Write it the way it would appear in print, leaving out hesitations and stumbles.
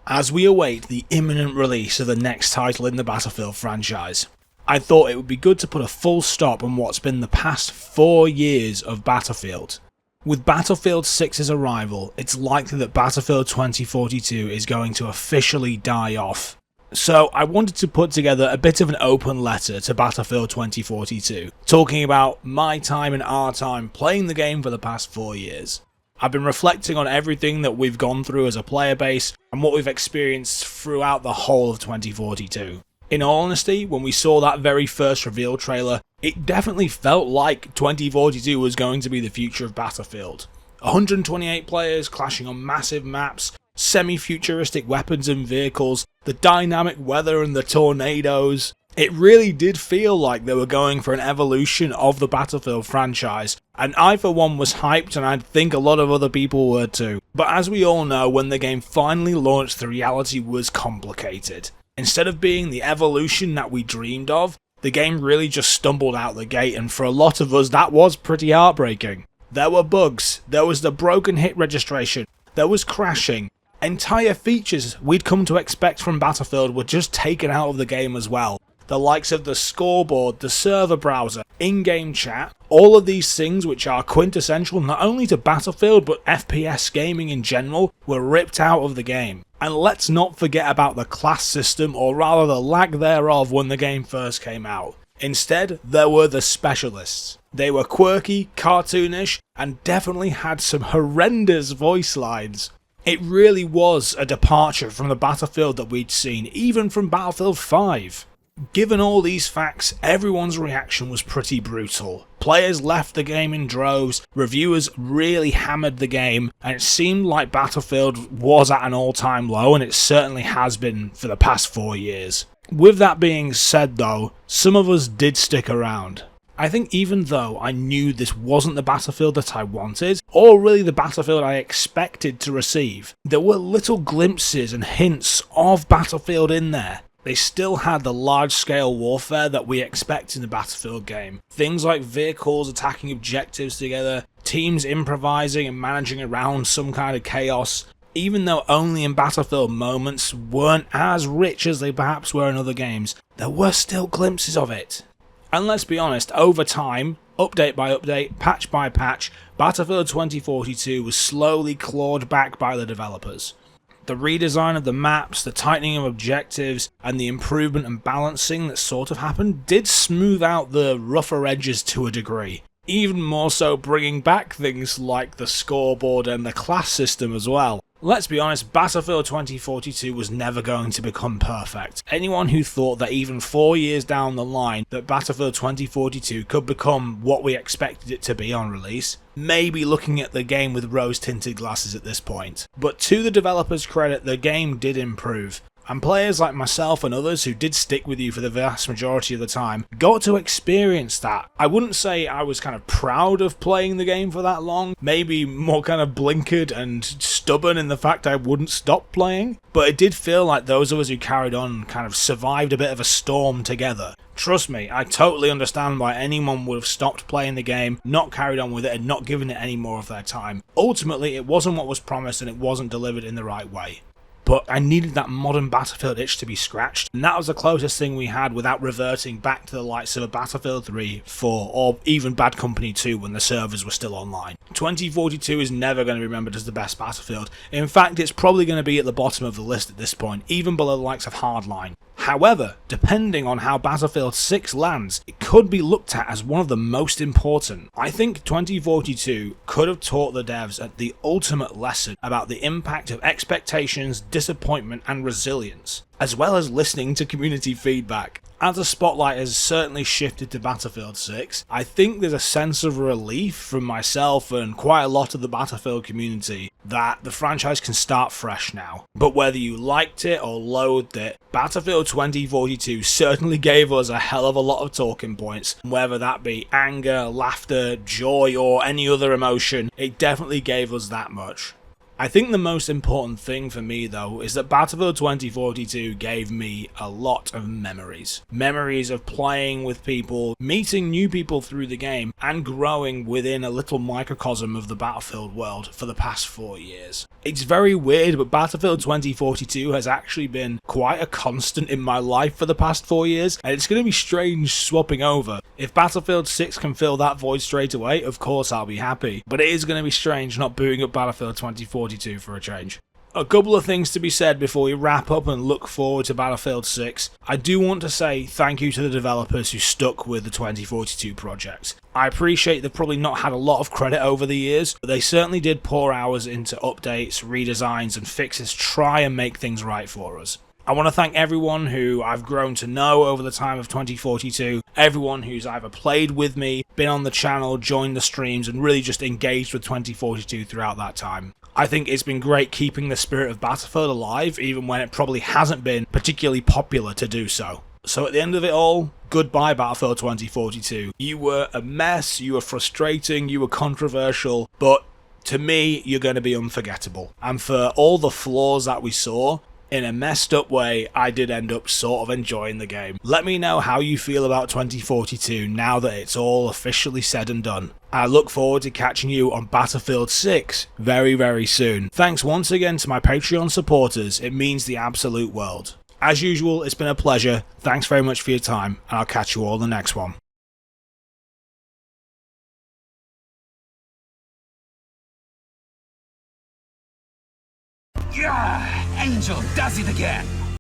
as we await the imminent release of the next title in the Battlefield franchise. I thought it would be good to put a full stop on what's been the past 4 years of Battlefield. With Battlefield 6's arrival, it's likely that Battlefield 2042 is going to officially die off. So I wanted to put together a bit of an open letter to Battlefield 2042, talking about my time and our time playing the game for the past 4 years. I've been reflecting on everything that we've gone through as a player base and what we've experienced throughout the whole of 2042. In all honesty, when we saw that very first reveal trailer, it definitely felt like 2042 was going to be the future of Battlefield. 128 players clashing on massive maps, semi-futuristic weapons and vehicles, the dynamic weather and the tornadoes. It really did feel like they were going for an evolution of the Battlefield franchise, and I for one was hyped, and I think a lot of other people were too. But as we all know, when the game finally launched, the reality was complicated. Instead of being the evolution that we dreamed of, the game really just stumbled out the gate, and for a lot of us that was pretty heartbreaking. There were bugs, there was the broken hit registration, there was crashing. Entire features we'd come to expect from Battlefield were just taken out of the game as well. The likes of the scoreboard, the server browser, in-game chat, all of these things which are quintessential not only to Battlefield but FPS gaming in general were ripped out of the game. And let's not forget about the class system, or rather the lack thereof when the game first came out. Instead, there were the specialists. They were quirky, cartoonish, and definitely had some horrendous voice lines. It really was a departure from the Battlefield that we'd seen, even from Battlefield 5. Given all these facts, everyone's reaction was pretty brutal. Players left the game in droves, reviewers really hammered the game, and it seemed like Battlefield was at an all-time low, and it certainly has been for the past 4 years. With that being said though, some of us did stick around. I think even though I knew this wasn't the Battlefield that I wanted, or really the Battlefield I expected to receive, there were little glimpses and hints of Battlefield in there. They still had the large-scale warfare that we expect in the Battlefield game. Things like vehicles attacking objectives together, teams improvising and managing around some kind of chaos, even though only in Battlefield moments weren't as rich as they perhaps were in other games, there were still glimpses of it. And let's be honest, over time, update by update, patch by patch, Battlefield 2042 was slowly clawed back by the developers. The redesign of the maps, the tightening of objectives, and the improvement and balancing that sort of happened did smooth out the rougher edges to a degree. Even more so bringing back things like the scoreboard and the class system as well. Let's be honest, Battlefield 2042 was never going to become perfect. Anyone who thought that even 4 years down the line that Battlefield 2042 could become what we expected it to be on release, may be looking at the game with rose-tinted glasses at this point. But to the developers' credit, the game did improve. And players like myself and others who did stick with you for the vast majority of the time got to experience that. I wouldn't say I was kind of proud of playing the game for that long, maybe more kind of blinkered and stubborn in the fact I wouldn't stop playing, but it did feel like those of us who carried on kind of survived a bit of a storm together. Trust me, I totally understand why anyone would have stopped playing the game, not carried on with it, and not given it any more of their time. Ultimately, it wasn't what was promised and it wasn't delivered in the right way. But I needed that modern Battlefield itch to be scratched, and that was the closest thing we had without reverting back to the likes of a Battlefield 3, 4, or even Bad Company 2 when the servers were still online. 2042 is never going to be remembered as the best Battlefield. In fact, it's probably going to be at the bottom of the list at this point, even below the likes of Hardline. However, depending on how Battlefield 6 lands, it could be looked at as one of the most important. I think 2042 could have taught the devs the ultimate lesson about the impact of expectations, disappointment and resilience, as well as listening to community feedback. As the spotlight has certainly shifted to Battlefield 6, I think there's a sense of relief from myself and quite a lot of the Battlefield community that the franchise can start fresh now. But whether you liked it or loathed it, Battlefield 2042 certainly gave us a hell of a lot of talking points. Whether that be anger, laughter, joy or any other emotion, it definitely gave us that much. I think the most important thing for me though is that Battlefield 2042 gave me a lot of memories. Memories of playing with people, meeting new people through the game, and growing within a little microcosm of the Battlefield world for the past 4 years. It's very weird, but Battlefield 2042 has actually been quite a constant in my life for the past 4 years, and it's going to be strange swapping over. If Battlefield 6 can fill that void straight away, of course I'll be happy, but it is going to be strange not booting up Battlefield 2042 for a change. A couple of things to be said before we wrap up and look forward to Battlefield 6. I do want to say thank you to the developers who stuck with the 2042 project. I appreciate they've probably not had a lot of credit over the years, but they certainly did pour hours into updates, redesigns and fixes to try and make things right for us. I want to thank everyone who I've grown to know over the time of 2042, everyone who's either played with me, been on the channel, joined the streams, and really just engaged with 2042 throughout that time. I think it's been great keeping the spirit of Battlefield alive, even when it probably hasn't been particularly popular to do so. So at the end of it all, goodbye Battlefield 2042. You were a mess, you were frustrating, you were controversial, but to me, you're going to be unforgettable. And for all the flaws that we saw, in a messed up way, I did end up sort of enjoying the game. Let me know how you feel about 2042 now that it's all officially said and done. I look forward to catching you on Battlefield 6 very, very soon. Thanks once again to my Patreon supporters, it means the absolute world. As usual, it's been a pleasure, thanks very much for your time, and I'll catch you all in the next one. Yeah, Angel does it again!